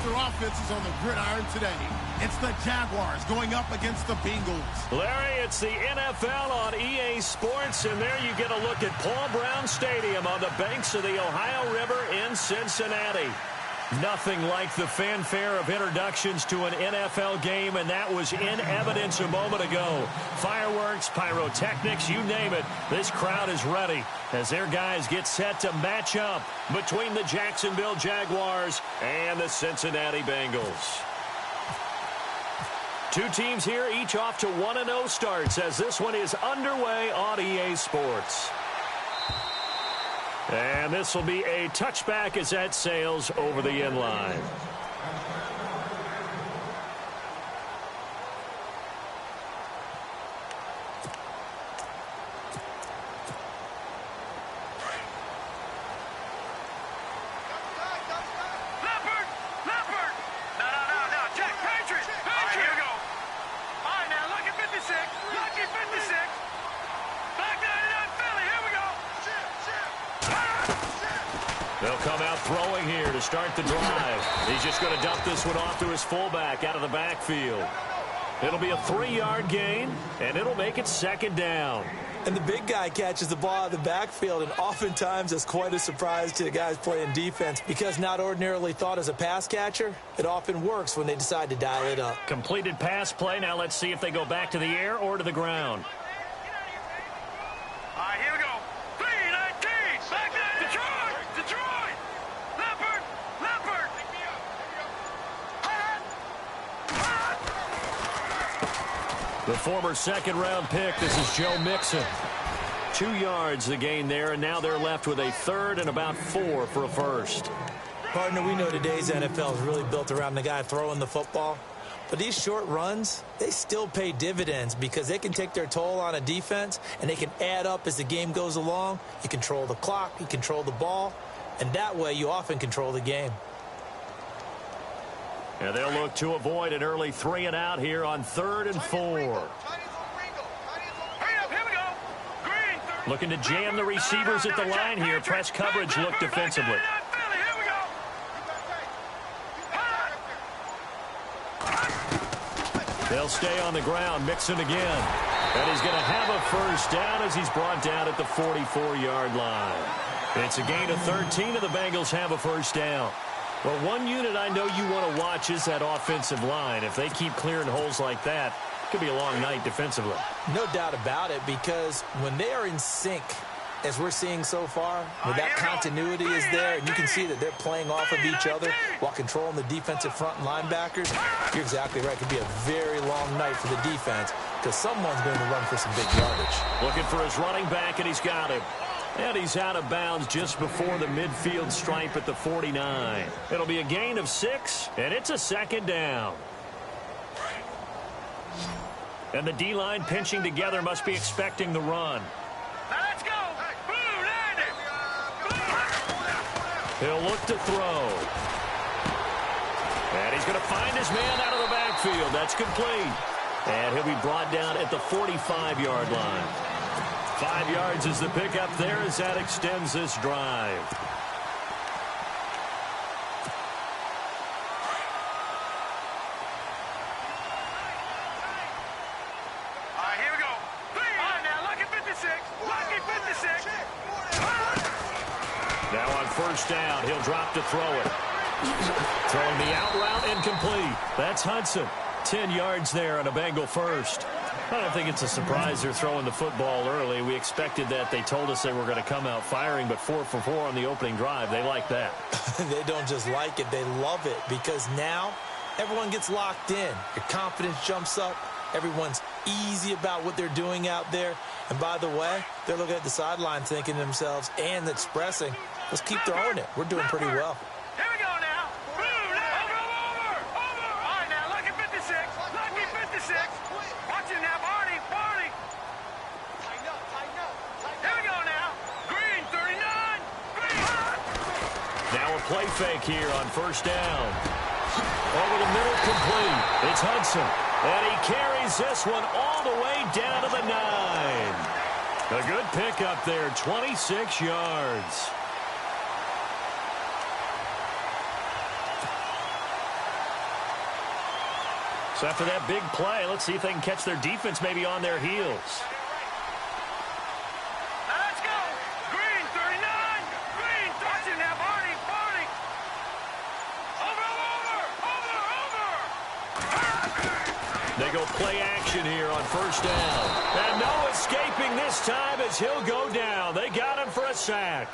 their offenses on the gridiron today. It's the Jaguars going up against the Bengals. Larry, it's the NFL on EA Sports, and there you get a look at Paul Brown Stadium on the banks of the Ohio River in Cincinnati. Nothing like the fanfare of introductions to an NFL game, and that was in evidence a moment ago. Fireworks, pyrotechnics, you name it. This crowd is ready as their guys get set to match up between the Jacksonville Jaguars and the Cincinnati Bengals. Two teams here, each off to 1-0 starts as this one is underway on EA Sports. And this will be a touchback as that sails over the end line. They'll come out throwing here to start the drive. He's just going to dump this one off to his fullback out of the backfield. It'll be a 3-yard gain, and it'll make it second down. And the big guy catches the ball out of the backfield, and oftentimes it's quite a surprise to the guys playing defense because not ordinarily thought as a pass catcher, it often works when they decide to dial it up. Completed pass play. Now let's see if they go back to the air or to the ground. All right, here we go. 3-19. Back there. Detroit. Leopard. The former second-round pick, this is Joe Mixon. 2 yards the gain there, and now they're left with a third and about 4 for a first. Partner, we know today's NFL is really built around the guy throwing the football. But these short runs, they still pay dividends because they can take their toll on a defense, and they can add up as the game goes along. You control the clock, you control the ball, and that way you often control the game. And they'll look to avoid an early 3-and-out here on 3rd and 4. Looking to jam the receivers at the line here. Press coverage look defensively. They'll stay on the ground. Mixon again. And he's going to have a first down as he's brought down at the 44-yard line. It's a gain of 13, and the Bengals have a first down. Well, one unit I know you want to watch is that offensive line. If they keep clearing holes like that, it could be a long night defensively. No doubt about it, because when they are in sync, as we're seeing so far, where that continuity is there, and you can see that they're playing off of each other while controlling the defensive front and linebackers, you're exactly right. It could be a very long night for the defense because someone's going to run for some big yardage. Looking for his running back, and he's got him. And he's out of bounds just before the midfield stripe at the 49. It'll be a gain of 6, and it's a second down. And the D-line pinching together must be expecting the run. Now let's go. He'll look to throw. And he's going to find his man out of the backfield. That's complete. And he'll be brought down at the 45-yard line. 5 yards is the pickup there as that extends this drive. All right, here we go. All right, now lucky 56. Lucky 56. Now on first down, he'll drop to throw it. Throwing the out route incomplete. That's Hudson. 10 yards there on a Bengal first. I don't think it's a surprise they're throwing the football early. We expected that. They told us they were going to come out firing, but 4 for 4 on the opening drive. They like that. They don't just like it, they love it, because now everyone gets locked in. Your confidence jumps up. Everyone's easy about what they're doing out there. And by the way, they're looking at the sideline thinking to themselves and expressing, let's keep throwing it. We're doing pretty well. Here we go now. Over. All right, now lucky 56. Lucky 56. Watch it now, Barney. Here we go now. Green 39. Green. Now a play fake here on first down. Over the middle, complete. It's Hudson. And he carries this one all the way down to the 9. A good pickup there, 26 yards. So after that big play, let's see if they can catch their defense maybe on their heels. Let's go. Green, 39. Green, touching now, Barney. Barney. Over. They go play action here on first down. And no escaping this time as he'll go down. They got him for a sack.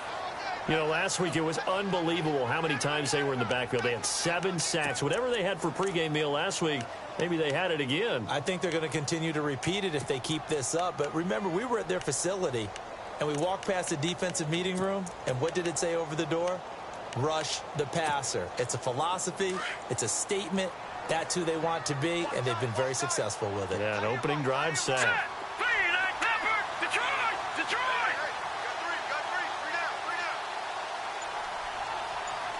You know, last week it was unbelievable how many times they were in the backfield. They had 7 sacks. Whatever they had for pregame meal last week, maybe they had it again. I think they're going to continue to repeat it if they keep this up. But remember, we were at their facility, and we walked past the defensive meeting room, and what did it say over the door? Rush the passer. It's a philosophy. It's a statement. That's who they want to be, and they've been very successful with it. Yeah, an opening drive sack.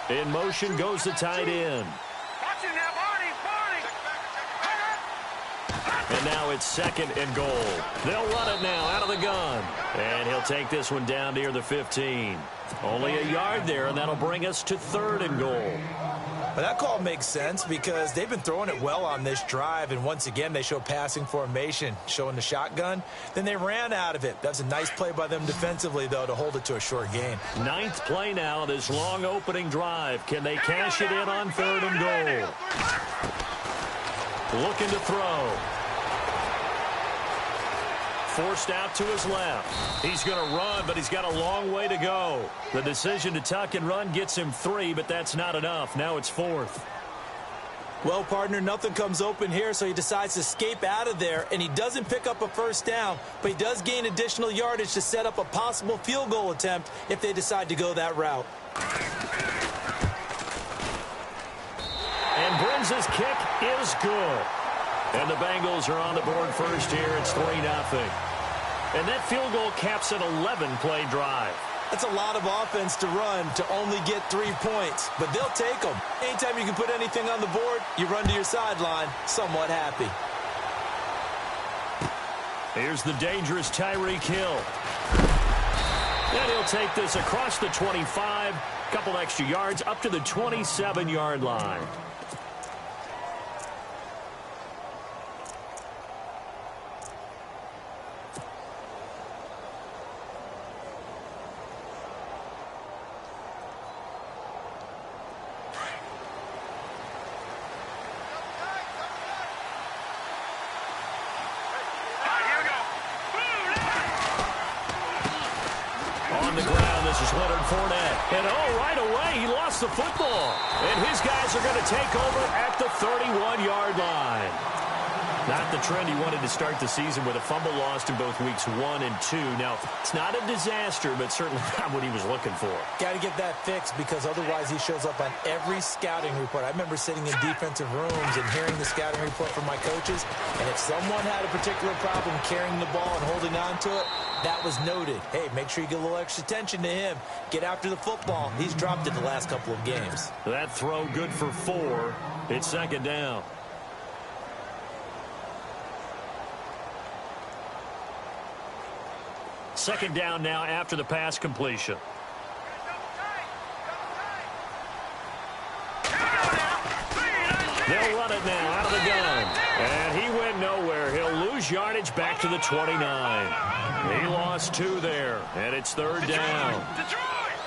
In motion goes the tight end. And now it's 2nd and goal. They'll run it now out of the gun. And he'll take this one down near the 15. Only a yard there, and that'll bring us to 3rd and goal. But that call makes sense because they've been throwing it well on this drive, and once again they show passing formation, showing the shotgun. Then they ran out of it. That's a nice play by them defensively, though, to hold it to a short gain. 9th play now, this long opening drive. Can they cash it in on 3rd and goal? Looking to throw. Forced out to his left. He's going to run, but he's got a long way to go. The decision to tuck and run gets him 3, but that's not enough. Now it's 4th. Well, partner, nothing comes open here, so he decides to escape out of there, and he doesn't pick up a first down, but he does gain additional yardage to set up a possible field goal attempt if they decide to go that route. And Burns' kick is good. And the Bengals are on the board first here. It's 3-0. And that field goal caps an 11-play drive. That's a lot of offense to run to only get 3 points, but they'll take them. Anytime you can put anything on the board, you run to your sideline somewhat happy. Here's the dangerous Tyreek Hill. And he'll take this across the 25, couple extra yards up to the 27-yard line. And right away, he lost the football. And his guys are going to take over at the 31-yard line. Not the trend he wanted to start the season with a fumble lost in both weeks 1 and 2. Now, it's not a disaster, but certainly not what he was looking for. Got to get that fixed because otherwise he shows up on every scouting report. I remember sitting in defensive rooms and hearing the scouting report from my coaches, and if someone had a particular problem carrying the ball and holding on to it, that was noted. Hey, make sure you get a little extra attention to him. Get after the football. He's dropped it the last couple of games. That throw good for 4. It's 2nd down. Second down now after the pass completion. They'll run it now out of the gun. And he went nowhere. He'll lose yardage back to the 29. He lost 2 there. And it's 3rd down.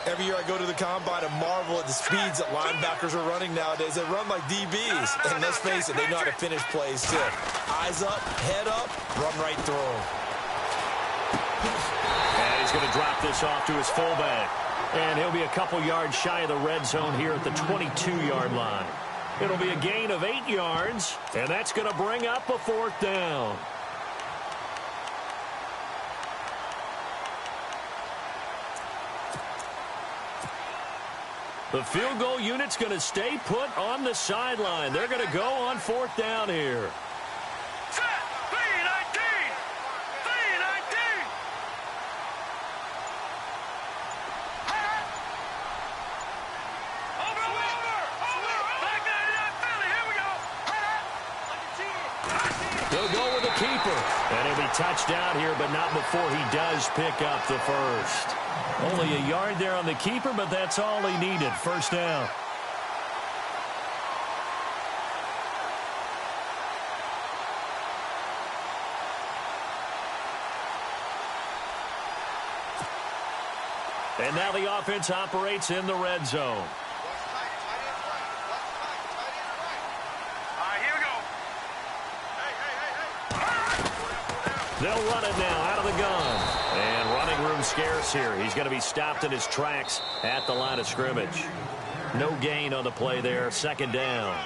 Every year I go to the combine and marvel at the speeds that linebackers are running nowadays. They run like DBs. And let's face it, they know how to finish plays too. Eyes up, head up, run right through them. And he's going to drop this off to his fullback. And he'll be a couple yards shy of the red zone here at the 22-yard line. It'll be a gain of 8 yards, and that's going to bring up a 4th down. The field goal unit's going to stay put on the sideline. They're going to go on 4th down here. They'll go with the keeper. And he'll be touched down here, but not before he does pick up the first. Only a yard there on the keeper, but that's all he needed. 1st down. And now the offense operates in the red zone. All right, here we go. They'll run it now out of the gun. And running room scarce here. He's going to be stopped in his tracks at the line of scrimmage. No gain on the play there. Second down.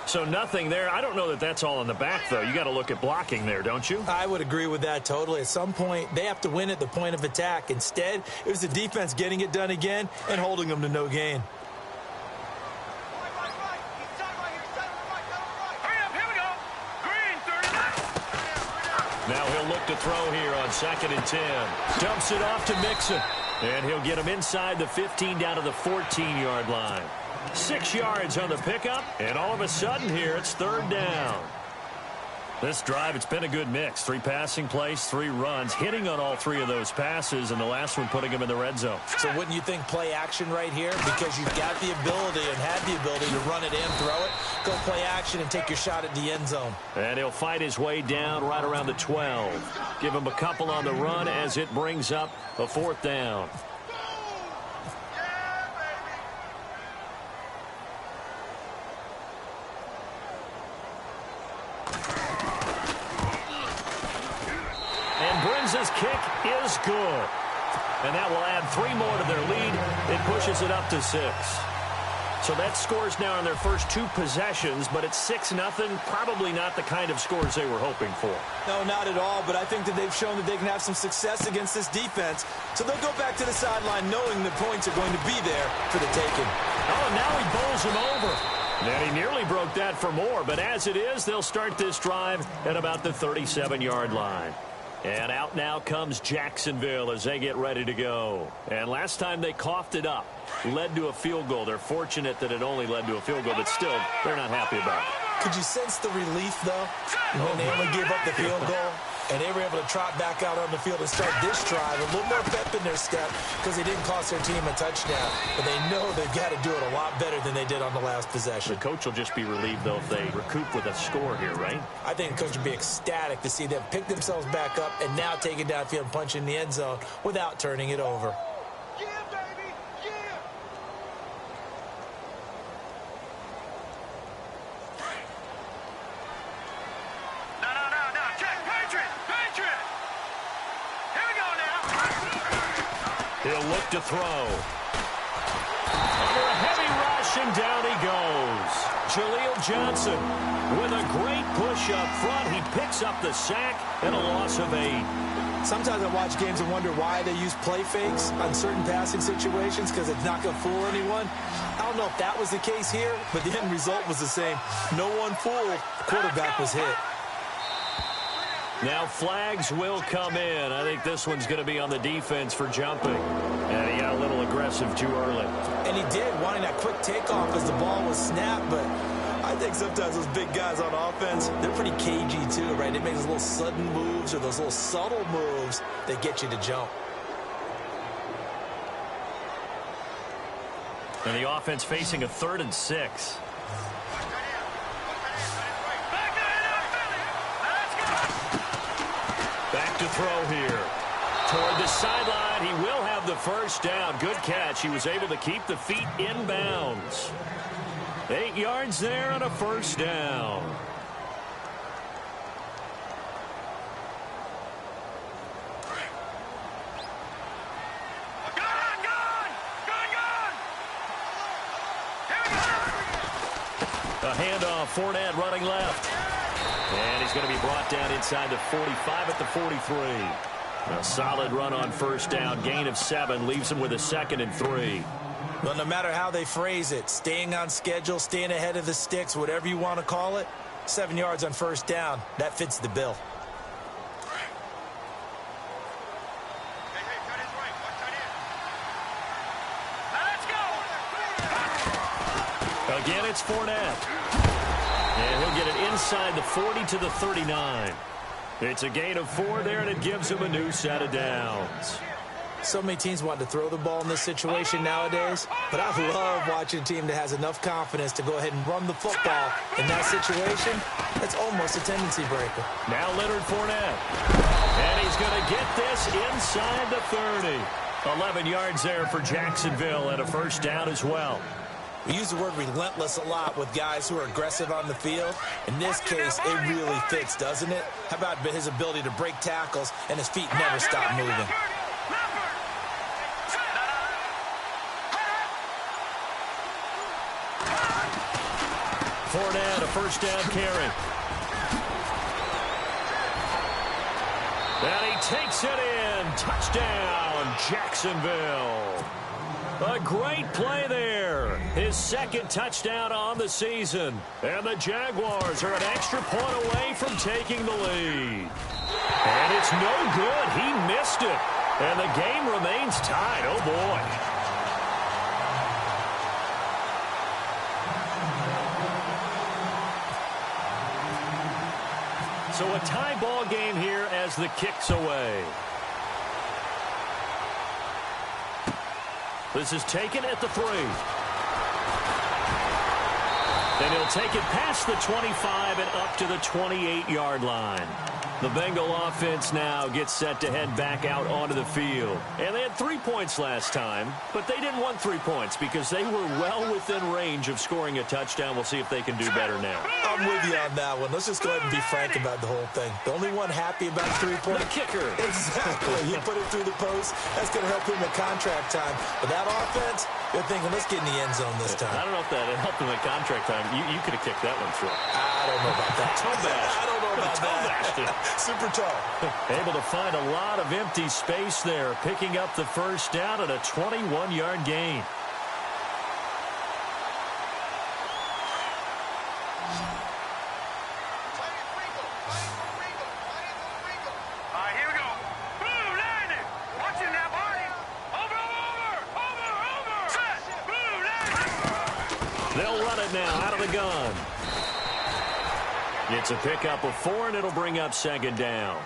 So nothing there. I don't know that that's all in the back, though. You got to look at blocking there, don't you? I would agree with that totally. At some point, they have to win at the point of attack. Instead, it was the defense getting it done again and holding them to no gain. Now he'll look to throw here on 2nd and 10. Dumps it off to Mixon. And he'll get him inside the 15 down to the 14-yard line. 6 yards on the pickup, and all of a sudden here it's 3rd down. This drive, it's been a good mix. 3 passing plays, 3 runs, hitting on all 3 of those passes, and the last one putting him in the red zone. So wouldn't you think play action right here? Because you've got the ability and had the ability to run it in, throw it, go play action and take your shot at the end zone. And he'll fight his way down right around the 12. Give him a couple on the run as it brings up a 4th down. His kick is good. And that will add 3 more to their lead. It pushes it up to 6. So that scores now in their first 2 possessions, but it's 6-0. Probably not the kind of scores they were hoping for. No, not at all, but I think that they've shown that they can have some success against this defense. So they'll go back to the sideline knowing the points are going to be there for the taking. Oh, now he bowls him over. And he nearly broke that for more, but as it is, they'll start this drive at about the 37-yard line. And out now comes Jacksonville as they get ready to go. And last time they coughed it up, led to a field goal. They're fortunate that it only led to a field goal, but still, they're not happy about it. Could you sense the relief, though, when they only gave up the field goal? And they were able to trot back out on the field and start this drive. A little more pep in their step because they didn't cost their team a touchdown. But they know they've got to do it a lot better than they did on the last possession. The coach will just be relieved, though, if they recoup with a score here, right? I think the coach would be ecstatic to see them pick themselves back up and now take it downfield and punch in the end zone without turning it over. Yeah, baby, yeah. No. Check, Patriot. Here we go now. He'll look to throw. Under a heavy rush, and down he goes. Jaleel Johnson with a great push up front. He picks up the sack and a loss of 8. Sometimes I watch games and wonder why they use play fakes on certain passing situations because it's not going to fool anyone. I don't know if that was the case here, but the end result was the same. No one fooled. Quarterback was hit. Now flags will come in. I think this one's going to be on the defense for jumping. And he got a little aggressive too early. And he did, wanting that quick takeoff as the ball was snapped, but I think sometimes those big guys on offense, they're pretty cagey too, right? They make those little sudden moves or those little subtle moves that get you to jump. And the offense facing a 3rd and 6. Back to throw here. Toward the sideline, he will have the first down. Good catch. He was able to keep the feet in bounds. 8 yards there on a first down. A handoff, Fournette running left. And he's going to be brought down inside the 45 at the 43. A solid run on first down. Gain of 7 leaves him with a 2nd and 3. Well, no matter how they phrase it, staying on schedule, staying ahead of the sticks, whatever you want to call it, 7 yards on first down, that fits the bill. Again, it's Fournette. And he'll get it inside the 40 to the 39. It's a gain of 4 there, and it gives him a new set of downs. So many teams want to throw the ball in this situation nowadays, but I love watching a team that has enough confidence to go ahead and run the football. In that situation, that's almost a tendency breaker. Now Leonard Fournette. And he's going to get this inside the 30. 11 yards there for Jacksonville and a first down as well. We use the word relentless a lot with guys who are aggressive on the field. In this case, it really fits, doesn't it? How about his ability to break tackles and his feet never stop moving? Fournette, a first down carry. And he takes it in. Touchdown, Jacksonville. A great play there. His second touchdown on the season. And the Jaguars are an extra point away from taking the lead. And it's no good. He missed it. And the game remains tied. Oh, boy. So a tie ball game here as the kick's away. This is taken at the 3. And he'll take it past the 25 and up to the 28-yard line. The Bengal offense now gets set to head back out onto the field. And they had 3 points last time, but they didn't want 3 points because they were well within range of scoring a touchdown. We'll see if they can do better now. I'm with you on that one. Let's just go ahead and be frank about the whole thing. The only one happy about 3-point. The kicker. Exactly. He put it through the post. That's going to help him at contract time. But that offense, they're thinking, let's get in the end zone this time. I don't know if that helped him at contract time. You could have kicked that one through. I don't know about that. Toe bash. I don't know about that. Super tall. Able to find a lot of empty space there, picking up the first down at a 21-yard gain. Here we go. Blue landing. Watching that body. Over. Set. Blue landing. They'll run it now out of the gun. It's a pickup of 4, and it'll bring up second down.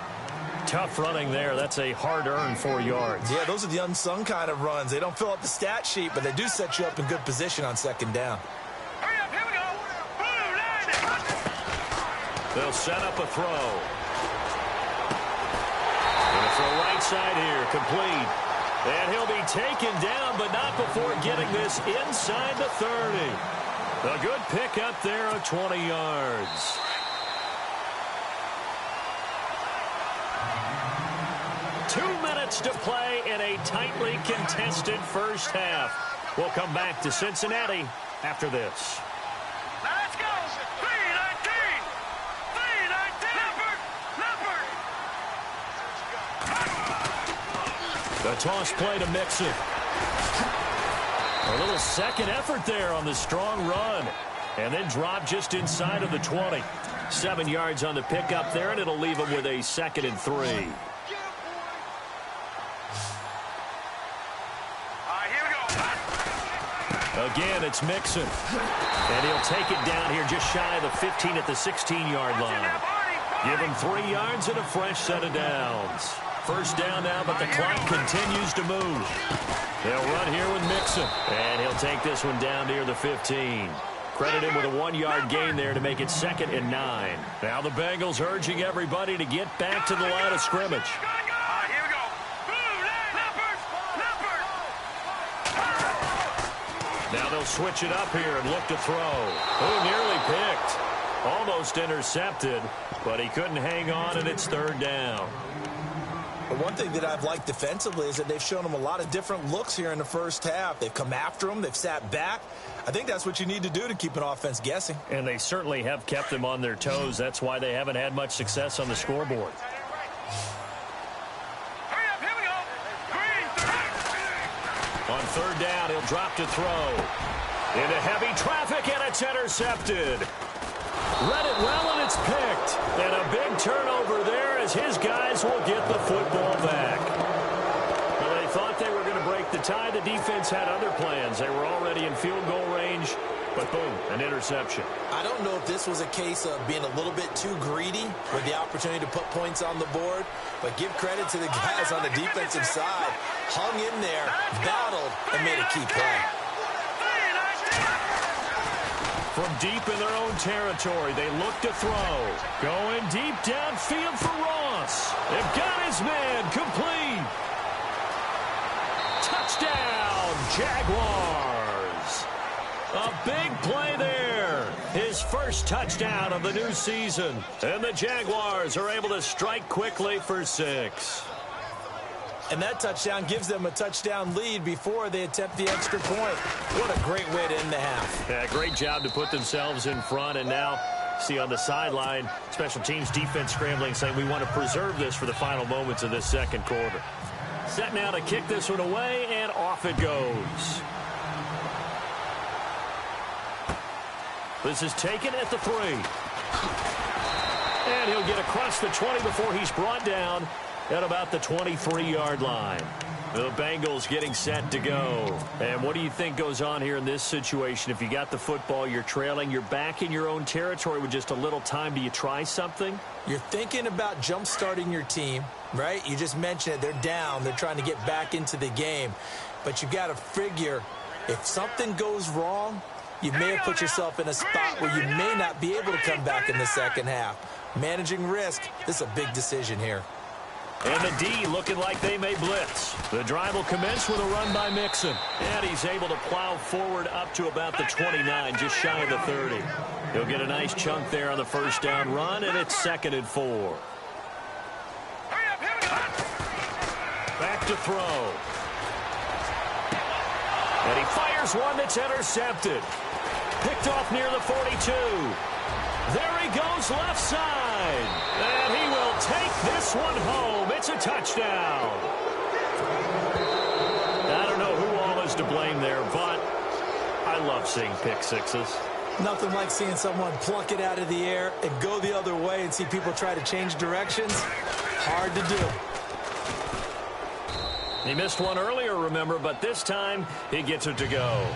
Tough running there. That's a hard-earned 4 yards. Yeah, those are the unsung kind of runs. They don't fill up the stat sheet, but they do set you up in good position on second down. Hurry up. Here we go. Blue landing. They'll set up a throw. And it's the right side here, complete. And he'll be taken down, but not before getting this inside the 30. A good pickup there of 20 yards. To play in a tightly contested first half. We'll come back to Cincinnati after this. Now let's go. 3-19. Leopard. The toss play to Mixon. A little second effort there on the strong run. And then drop just inside of the 20. 7 yards on the pickup there, and it'll leave him with a 2nd and 3. Again, it's Mixon. And he'll take it down here just shy of the 15 at the 16-yard line. Give him 3 yards and a fresh set of downs. First down now, but the clock continues to move. They'll run here with Mixon. And he'll take this one down near the 15. Credit him with a 1-yard gain there to make it 2nd and 9. Now the Bengals urging everybody to get back to the line of scrimmage. Now they'll switch it up here and look to throw. Oh, nearly picked. Almost intercepted, but he couldn't hang on, and it's 3rd down. But one thing that I've liked defensively is that they've shown them a lot of different looks here in the first half. They've come after them. They've sat back. I think that's what you need to do to keep an offense guessing. And they certainly have kept them on their toes. That's why they haven't had much success on the scoreboard. On 3rd down, he'll drop to throw. Into heavy traffic, and it's intercepted. Read it well, and it's picked. And a big turnover there as his guys will get the football back. Well, they thought they were going to break the tie. The defense had other plans. They were already in field goal range. But boom, an interception. I don't know if this was a case of being a little bit too greedy with the opportunity to put points on the board, but give credit to the guys on the defensive side. Hung in there, battled, and made a key play. From deep in their own territory, they look to throw. Going deep downfield for Ross. They've got his man complete. Jaguars. A big play there. His first touchdown of the new season. And the Jaguars are able to strike quickly for 6. And that touchdown gives them a touchdown lead before they attempt the extra point. What a great way to end the half. Yeah, great job to put themselves in front. And now, see on the sideline, special teams defense scrambling, saying we want to preserve this for the final moments of this second quarter. Set now to kick this one away, and off it goes. This is taken at the 3. And he'll get across the 20 before he's brought down at about the 23-yard line. The Bengals getting set to go. And what do you think goes on here in this situation? If you got the football, you're trailing, you're back in your own territory with just a little time. Do you try something? You're thinking about jump-starting your team, right? You just mentioned it. They're down. They're trying to get back into the game. But you got to figure if something goes wrong, you may have put yourself in a spot where you may not be able to come back in the second half. Managing risk, this is a big decision here. And the D looking like they may blitz. The drive will commence with a run by Mixon. And he's able to plow forward up to about the 29, just shy of the 30. He'll get a nice chunk there on the first down run, and it's 2nd and 4. Back to throw. And he fires one that's intercepted. Picked off near the 42. There he goes left side. And he will take this one home. It's a touchdown. I don't know who all is to blame there, but I love seeing pick sixes. Nothing like seeing someone pluck it out of the air and go the other way and see people try to change directions. Hard to do. He missed one earlier, remember, but this time he gets it to go.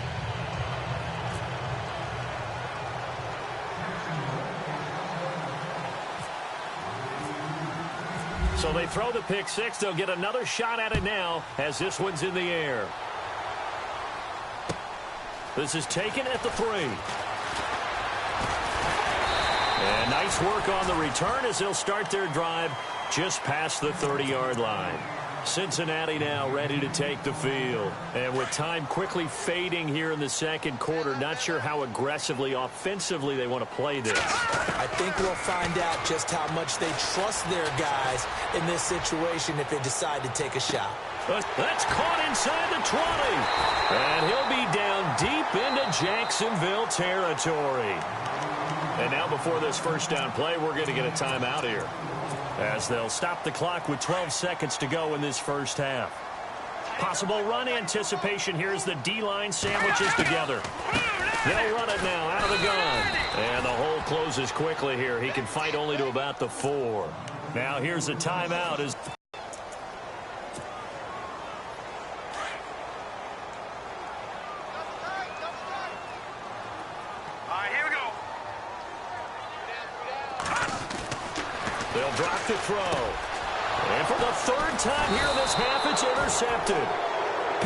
So they throw the pick six. They'll get another shot at it now as this one's in the air. This is taken at the 3. And nice work on the return as they'll start their drive just past the 30-yard line. Cincinnati now ready to take the field. And with time quickly fading here in the second quarter, not sure how aggressively, offensively they want to play this. I think we'll find out just how much they trust their guys in this situation if they decide to take a shot. That's caught inside the 20. And he'll be down deep into Jacksonville territory. And now before this first down play, we're going to get a timeout here, as they'll stop the clock with 12 seconds to go in this first half. Possible run anticipation. Here's the D-line sandwiches together. They'll run it now out of the gun. And the hole closes quickly here. He can fight only to about the 4. Now here's a timeout. They'll drop the throw. And for the third time here in this half, it's intercepted.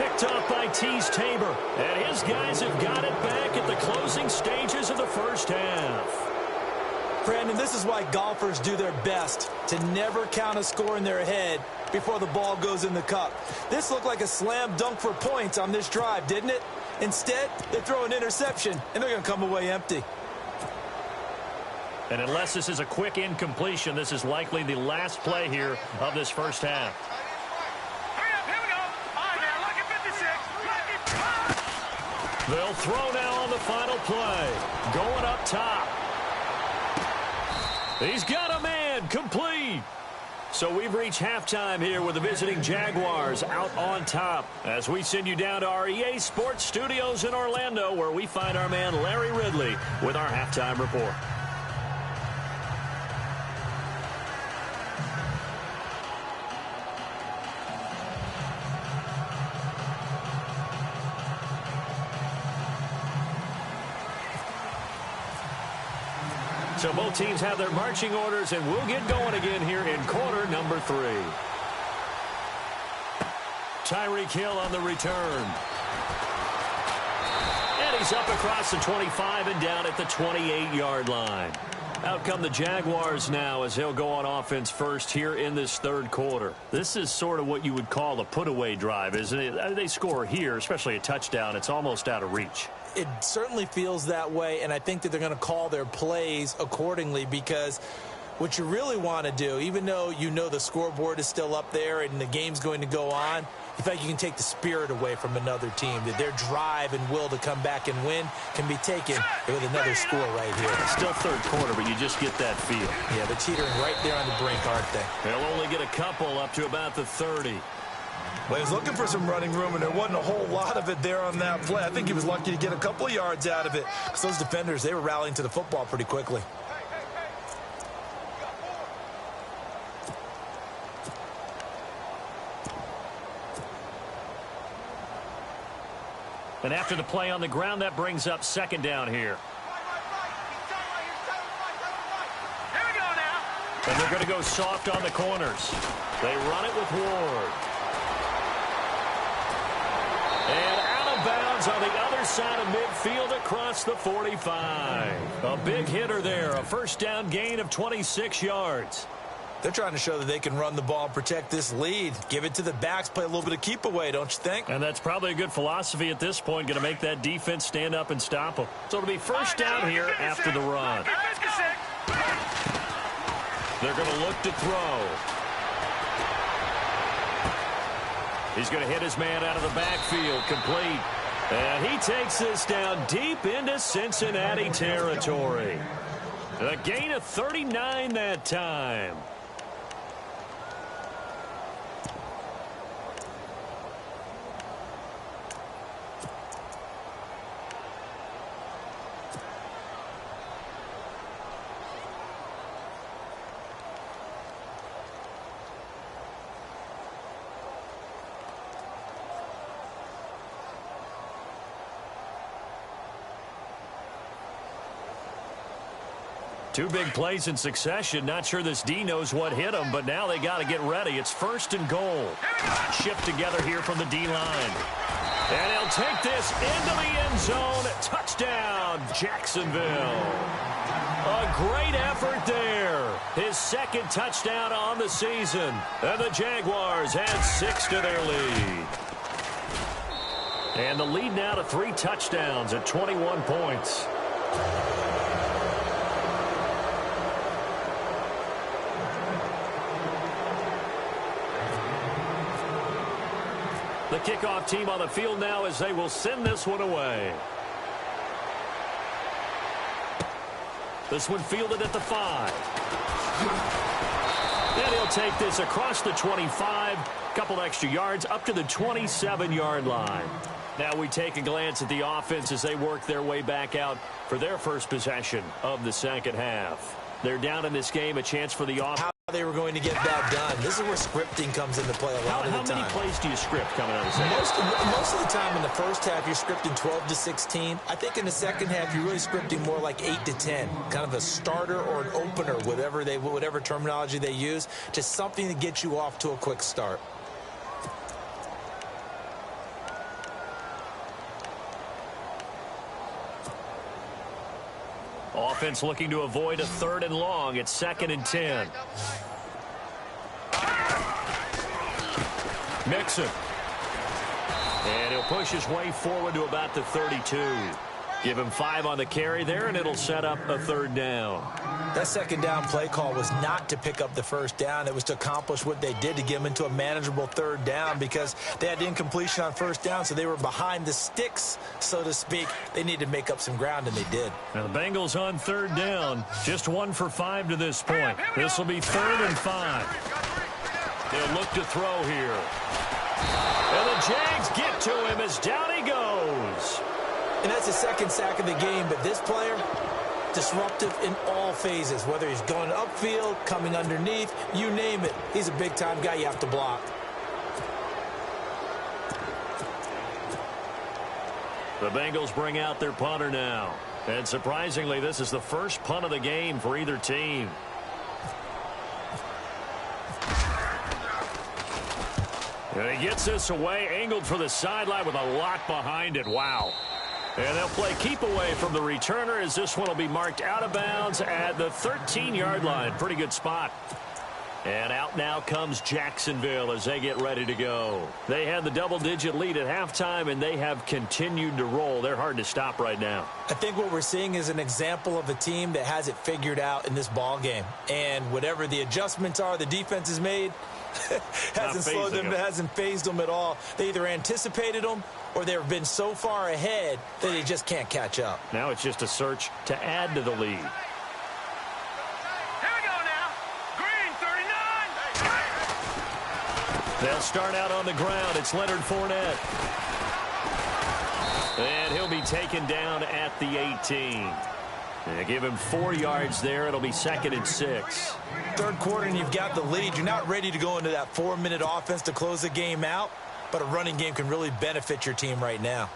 Picked off by Tease Tabor. And his guys have got it back at the closing stages of the first half. Brandon, this is why golfers do their best to never count a score in their head before the ball goes in the cup. This looked like a slam dunk for points on this drive, didn't it? Instead, they throw an interception, and they're going to come away empty. And unless this is a quick incompletion, this is likely the last play here of this first half. Here we go. All right, now, look at 56. They'll throw now on the final play. Going up top. He's got a man. Complete. So we've reached halftime here with the visiting Jaguars out on top, as we send you down to our EA Sports Studios in Orlando, where we find our man Larry Ridley with our halftime report. So both teams have their marching orders, and we'll get going again here in quarter number 3. Tyreek Hill on the return. And he's up across the 25 and down at the 28-yard line. Out come the Jaguars now as they'll go on offense first here in this third quarter. This is sort of what you would call a put-away drive, isn't it? They score here, especially a touchdown. It's almost out of reach. It certainly feels that way, and I think that they're going to call their plays accordingly, because what you really want to do, even though you know the scoreboard is still up there and the game's going to go on, you think you can take the spirit away from another team, that their drive and will to come back and win can be taken with another score right here. It's still third quarter, but you just get that feel. Yeah, they're teetering right there on the brink, aren't they? They'll only get a couple up to about the 30. Well, he was looking for some running room, and there wasn't a whole lot of it there on that play. I think he was lucky to get a couple of yards out of it. So those defenders, they were rallying to the football pretty quickly. And after the play on the ground, that brings up second down here. Here we go now. And they're going to go soft on the corners. They run it with Ward. And out of bounds on the other side of midfield across the 45. A big hitter there, a first down gain of 26 yards. They're trying to show that they can run the ball and protect this lead. Give it to the backs, play a little bit of keep away, don't you think? And that's probably a good philosophy at this point, going to make that defense stand up and stop them. So it'll be first down here after the run. They're going to look to throw. He's going to hit his man out of the backfield, complete. And he takes this down deep into Cincinnati territory. A gain of 39 that time. Two big plays in succession. Not sure this D knows what hit him, but now they got to get ready. It's first and goal. Shift together here from the D-line. And he'll take this into the end zone. Touchdown, Jacksonville. A great effort there. His second touchdown on the season. And the Jaguars add 6 to their lead. And the lead now to 3 touchdowns at 21 points. The kickoff team on the field now as they will send this one away. This one fielded at the 5. And he'll take this across the 25. Couple extra yards up to the 27-yard line. Now we take a glance at the offense as they work their way back out for their first possession of the second half. They're down in this game, a chance for the offense. They were going to get that done. This is where scripting comes into play a lot of the time. How many plays do you script coming out of the second? Most of the time in the first half, you're scripting 12 to 16. I think in the second half, you're really scripting more like 8 to 10. Kind of a starter or an opener, whatever terminology they use. Just something to get you off to a quick start. Offense looking to avoid a 3rd and long. It's 2nd and 10. Mixon. And he'll push his way forward to about the 32. Give him 5 on the carry there, and it'll set up a 3rd down. That second down play call was not to pick up the first down. It was to accomplish what they did, to get them into a manageable 3rd down, because they had incompletion on first down, so they were behind the sticks, so to speak. They needed to make up some ground, and they did. Now the Bengals on 3rd down. Just 1 for 5 to this point. This will be 3rd and 5. They'll look to throw here. And the Jags get to him as down he goes. And that's the second sack of the game, but this player, disruptive in all phases, whether he's going upfield, coming underneath, you name it. He's a big-time guy you have to block. The Bengals bring out their punter now. And surprisingly, this is the first punt of the game for either team. And he gets this away, angled for the sideline with a lot behind it. Wow. And they'll play keep away from the returner as this one will be marked out of bounds at the 13-yard line. Pretty good spot. And out now comes Jacksonville as they get ready to go. They had the double-digit lead at halftime, and they have continued to roll. They're hard to stop right now. I think what we're seeing is an example of a team that has it figured out in this ball game. And whatever the adjustments are the defense has made hasn't slowed them, hasn't phased them at all. They either anticipated them or they've been so far ahead that they just can't catch up. Now it's just a search to add to the lead. They'll start out on the ground. It's Leonard Fournette. And he'll be taken down at the 18. They give him 4 yards there. It'll be 2nd and 6. Third quarter and you've got the lead. You're not ready to go into that 4-minute offense to close the game out, but a running game can really benefit your team right now.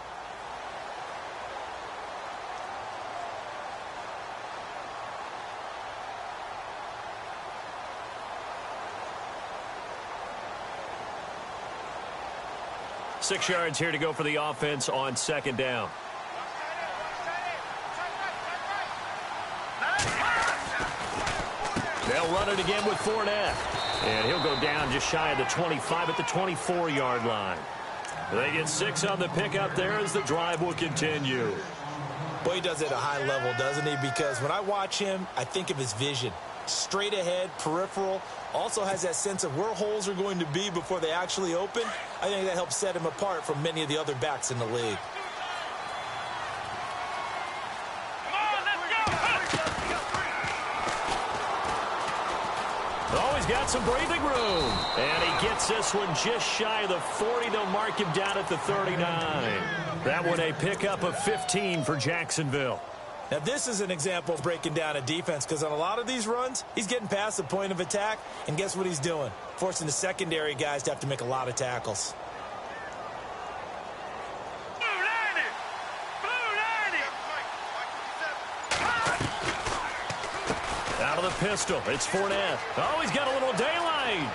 Six yards here to go for the offense on 2nd down. They'll run it again with Fournette. And he'll go down just shy of the 25 at the 24-yard line. They get 6 on the pickup there as the drive will continue. Boy, he does it at a high level, doesn't he? Because when I watch him, I think of his vision. Straight ahead, peripheral, also has that sense of where holes are going to be before they actually open. I think that helps set him apart from many of the other backs in the league. Always got some breathing room. And he gets this one just shy of the 40. They'll mark him down at the 39. That one a pickup of 15 for Jacksonville. Now, this is an example of breaking down a defense because on a lot of these runs, he's getting past the point of attack, and guess what he's doing? Forcing the secondary guys to have to make a lot of tackles. Out of the pistol, it's Fournette. Oh, he's got a little daylight.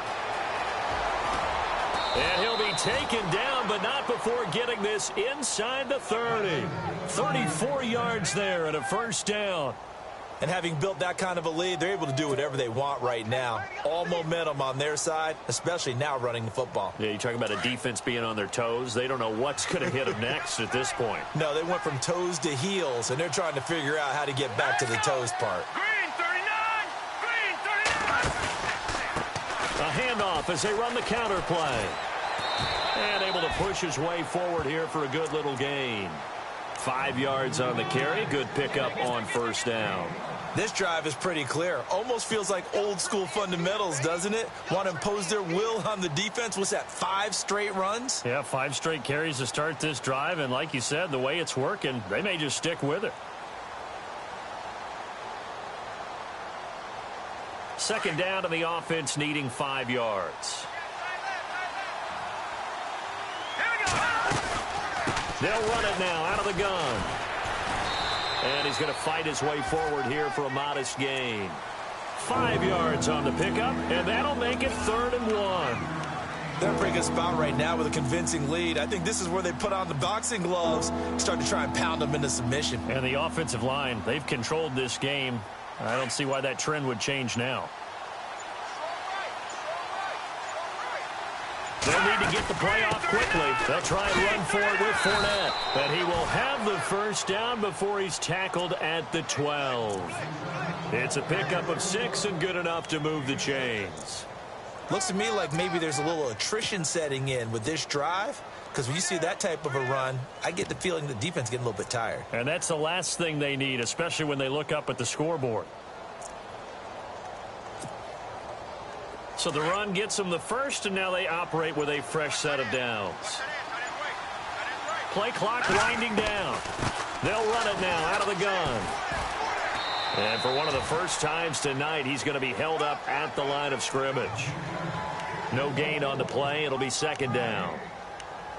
And he'll be taken down, but not before getting this inside the 30. 34 yards there and a 1st down. And having built that kind of a lead, they're able to do whatever they want right now. All momentum on their side, especially now running the football. Yeah, you're talking about a defense being on their toes. They don't know what's going to hit them next at this point. No, they went from toes to heels, and they're trying to figure out how to get back to the toes part. Green 39! A handoff as they run the counter play. And able to push his way forward here for a good little gain. 5 yards on the carry. Good pickup on 1st down. This drive is pretty clear. Almost feels like old school fundamentals, doesn't it? Want to impose their will on the defense. What's that, 5 straight runs? Yeah, 5 straight carries to start this drive. And like you said, the way it's working, they may just stick with it. 2nd down to the offense, needing 5 yards. They'll run it now out of the gun. And he's going to fight his way forward here for a modest gain. 5 yards on the pickup, and that'll make it 3rd and 1. They're in a pretty good spot right now with a convincing lead. I think this is where they put on the boxing gloves, start to try and pound them into submission. And the offensive line, they've controlled this game. I don't see why that trend would change now. They'll need to get the play off quickly. They'll try and run for it with Fournette. But he will have the 1st down before he's tackled at the 12. It's a pickup of 6 and good enough to move the chains. Looks to me like maybe there's a little attrition setting in with this drive. Because when you see that type of a run, I get the feeling the defense is getting a little bit tired. And that's the last thing they need, especially when they look up at the scoreboard. So the run gets them the 1st, and now they operate with a fresh set of downs. Play clock winding down. They'll run it now out of the gun. And for one of the first times tonight, he's going to be held up at the line of scrimmage. No gain on the play. It'll be 2nd down.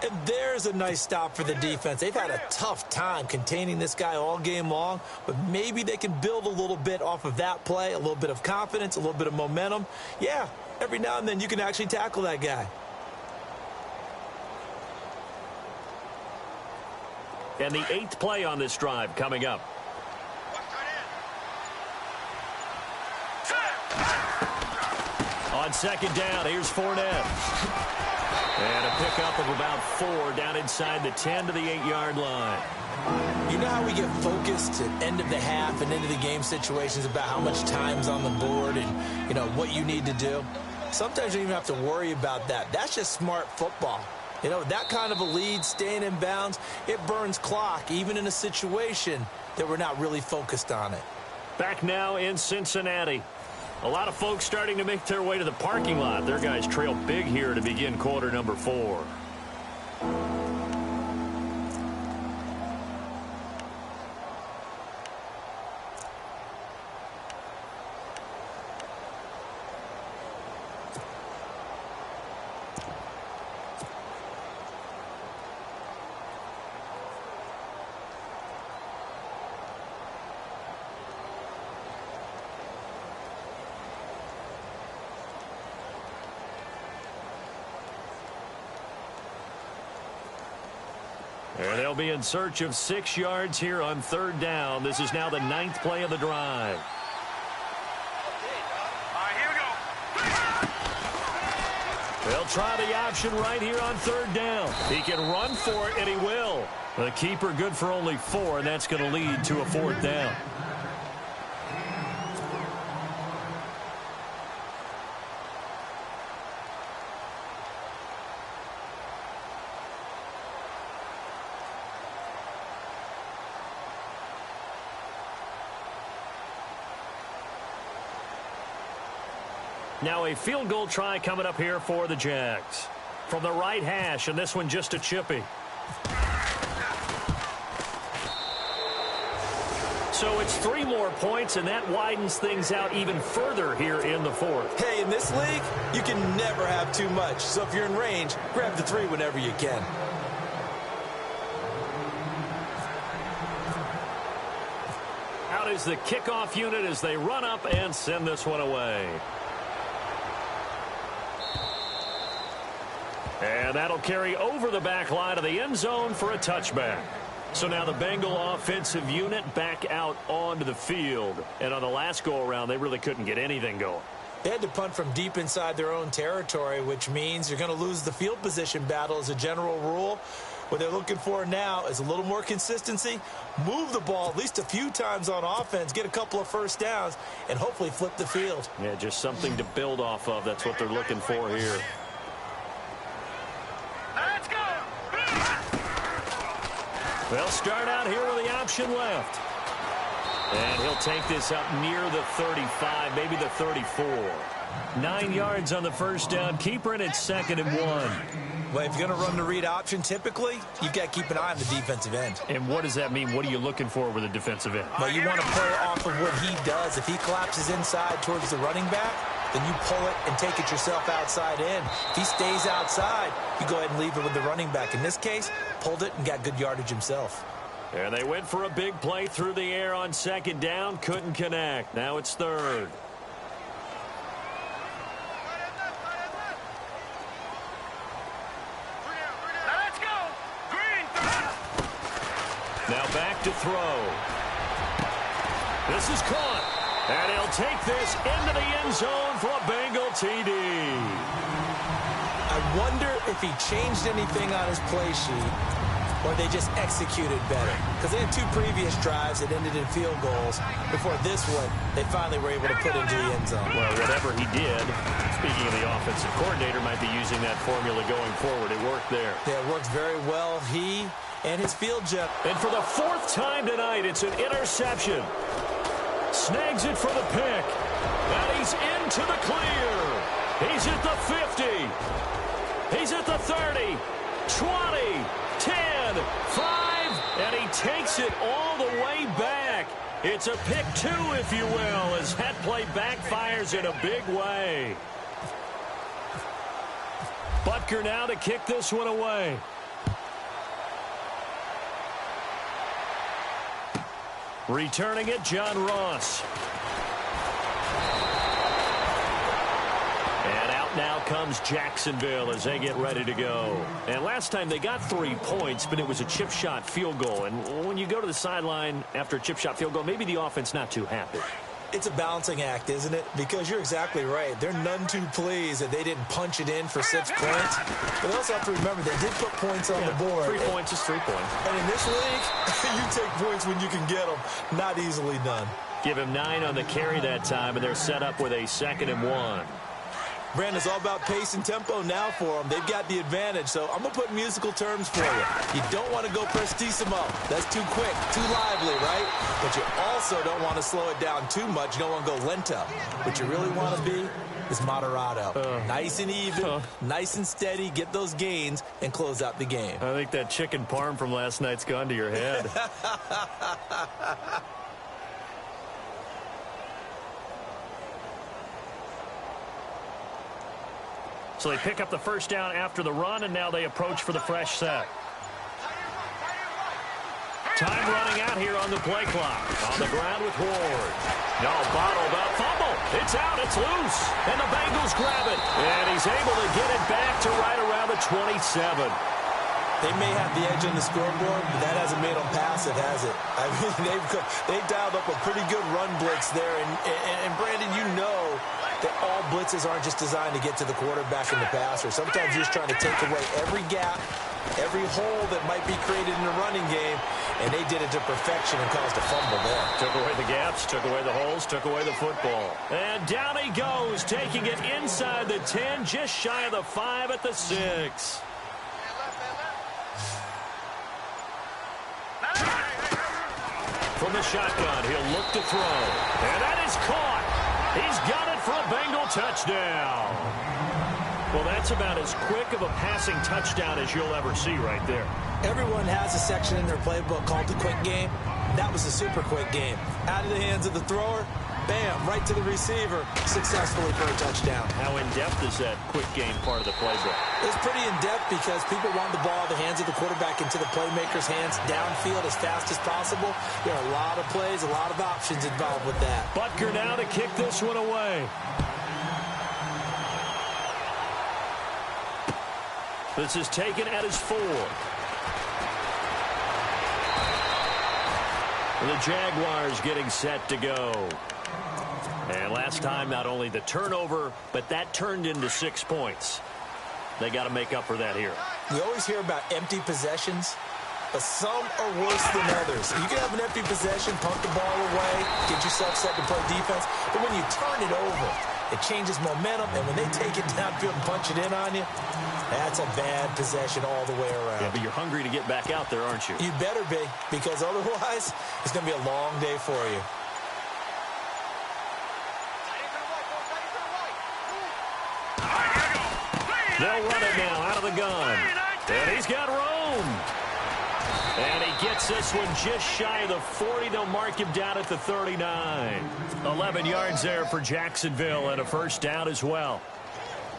And there's a nice stop for the defense. They've had a tough time containing this guy all game long, but maybe they can build a little bit off of that play, a little bit of confidence, a little bit of momentum. Yeah, every now and then you can actually tackle that guy. And the 8th play on this drive coming up. On second down, here's Fournette. And a pickup of about 4 down inside the 10 to the 8-yard line. You know how we get focused at end of the half and into the game situations about how much time's on the board and, what you need to do? Sometimes you don't even have to worry about that. That's just smart football. That kind of a lead, staying in bounds, it burns clock, even in a situation that we're not really focused on it. Back now in Cincinnati. A lot of folks starting to make their way to the parking lot. Their guys trail big here to begin quarter number 4. And they'll be in search of 6 yards here on third down. This is now the 9th play of the drive. All right, here we go. They'll try the option right here on third down. He can run for it, and he will. The keeper good for only 4, and that's going to lead to a 4th down. Now a field goal try coming up here for the Jags. From the right hash, and this one just a chippy. So it's 3 more points, and that widens things out even further here in the 4th. Hey, in this league, you can never have too much. So if you're in range, grab the 3 whenever you can. Out is the kickoff unit as they run up and send this one away. And that'll carry over the back line of the end zone for a touchback. So now the Bengal offensive unit back out onto the field. And on the last go-around, they really couldn't get anything going. They had to punt from deep inside their own territory, which means you're going to lose the field position battle as a general rule. What they're looking for now is a little more consistency, move the ball at least a few times on offense, get a couple of first downs, and hopefully flip the field. Yeah, just something to build off of. That's what they're looking for here. Let's go. They'll start out here with the option left. And he'll take this up near the 35, maybe the 34. 9 yards on the first down. Keeper, and it's 2nd and 1. Well, if you're going to run the read option, typically, you've got to keep an eye on the defensive end. And what does that mean? What are you looking for with a defensive end? Well, you want to play off of what he does. If he collapses inside towards the running back, then you pull it and take it yourself outside in. If he stays outside, you go ahead and leave it with the running back. In this case, pulled it and got good yardage himself. And they went for a big play through the air on 2nd down. Couldn't connect. Now it's 3rd. Let's go. Green. Now back to throw. This is caught. And he'll take this into the end zone for a Bengal TD. I wonder if he changed anything on his play sheet or they just executed better. Because they had 2 previous drives that ended in field goals. Before this one, they finally were able to put into the end zone. Well, whatever he did, speaking of the offensive coordinator, might be using that formula going forward. It worked there. Yeah, it worked very well. He and his field jet. And for the 4th time tonight, it's an interception. Snags it for the pick. And he's into the clear. He's at the 50. He's at the 30. 20. 10. 5. And he takes it all the way back. It's a pick 2, if you will, as that play backfires in a big way. Butker now to kick this one away. Returning it, John Ross. And out now comes Jacksonville as they get ready to go. And last time they got 3 points, but it was a chip shot field goal. And when you go to the sideline after a chip shot field goal, maybe the offense not too happy. It's a balancing act, isn't it? Because you're exactly right. They're none too pleased that they didn't punch it in for 6 points. But they also have to remember they did put points on the board. 3 points is 3 points. And in this league, you take points when you can get them. Not easily done. Give him 9 on the carry that time, and they're set up with a 2nd and 1. Brandon, it's all about pace and tempo now for them. They've got the advantage, so I'm going to put musical terms for you. You don't want to go prestissimo. That's too quick, too lively, right? But you also don't want to slow it down too much. You don't want to go lento. What you really want to be is moderato. Nice and even, nice and steady, get those gains, and close out the game. I think that chicken parm from last night's gone to your head. So they pick up the first down after the run, and now they approach for the fresh set. Time running out here on the play clock. On the ground with Ward. No, bottled up, fumble. It's out, it's loose. And the Bengals grab it. And he's able to get it back to right around the 27. They may have the edge on the scoreboard, but that hasn't made them passive, has it? I mean, they've dialed up a pretty good run blitz there. And Brandon, you know that all blitzes aren't just designed to get to the quarterback and the passer. Sometimes you're just trying to take away every gap, every hole that might be created in the running game, and they did it to perfection and caused a fumble there. Took away the gaps, took away the holes, took away the football. And down he goes, taking it inside the 10, just shy of the 5 at the 6. From the shotgun, he'll look to throw. And that is caught. He's got it for a Bengal touchdown. Well, that's about as quick of a passing touchdown as you'll ever see right there. Everyone has a section in their playbook called the quick game. That was a super quick game. Out of the hands of the thrower, bam, right to the receiver, successfully for a touchdown. How in-depth is that quick game part of the playbook? It's pretty in-depth because people want the ball out of the hands of the quarterback into the playmaker's hands downfield as fast as possible. There are a lot of plays, a lot of options involved with that. Butker now to kick this one away. This is taken at his 4. The Jaguars getting set to go. And last time, not only the turnover, but that turned into 6 points. They got to make up for that here. We always hear about empty possessions, but some are worse than others. You can have an empty possession, punt the ball away, get yourself set to play defense, but when you turn it over, it changes momentum, and when they take it downfield and punch it in on you, that's a bad possession all the way around. Yeah, but you're hungry to get back out there, aren't you? You better be, because otherwise, it's going to be a long day for you. They'll run it now out of the gun. And he's got room. And he gets this one just shy of the 40. They'll mark him down at the 39. 11 yards there for Jacksonville and a first down as well.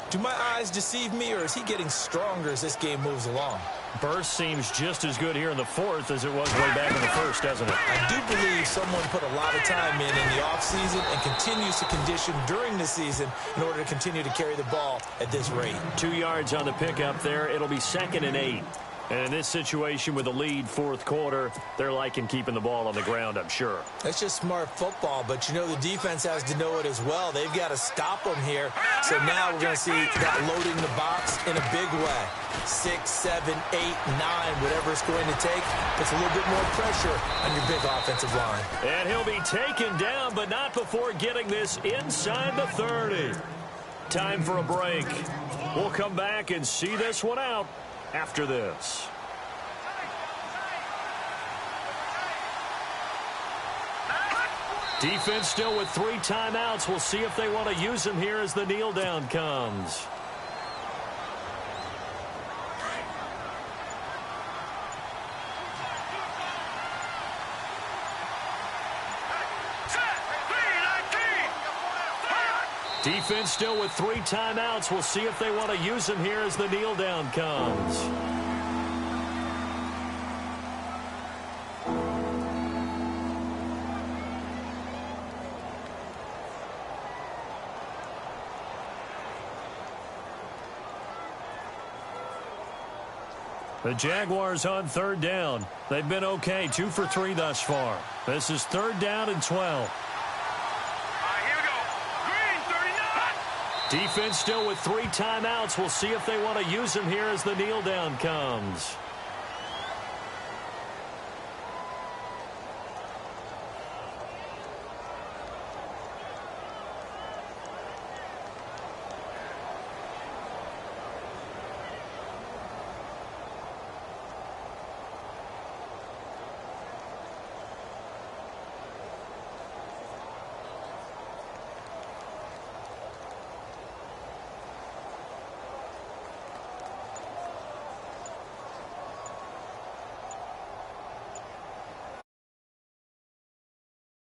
Do my eyes deceive me, or is he getting stronger as this game moves along? Burst seems just as good here in the 4th as it was way back in the 1st, doesn't it? I do believe someone put a lot of time in the offseason and continues to condition during the season in order to continue to carry the ball at this rate. 2 yards on the pickup there. It'll be 2nd and 8. And in this situation with a lead 4th quarter, they're liking keeping the ball on the ground, I'm sure. That's just smart football, but you know the defense has to know it as well. They've got to stop them here. So now we're going to see that loading the box in a big way. 6, 7, 8, 9, whatever it's going to take, puts a little bit more pressure on your big offensive line. And he'll be taken down, but not before getting this inside the 30. Time for a break. We'll come back and see this one out after this. Defense still with 3 timeouts. We'll see if they want to use them here as the kneel down comes. Defense still with 3 timeouts. We'll see if they want to use them here as the kneel down comes. The Jaguars on third down. They've been okay, 2 for 3 thus far. This is 3rd down and 12. All right, here we go. Green, 39. Defense still with 3 timeouts. We'll see if they want to use them here as the kneel down comes.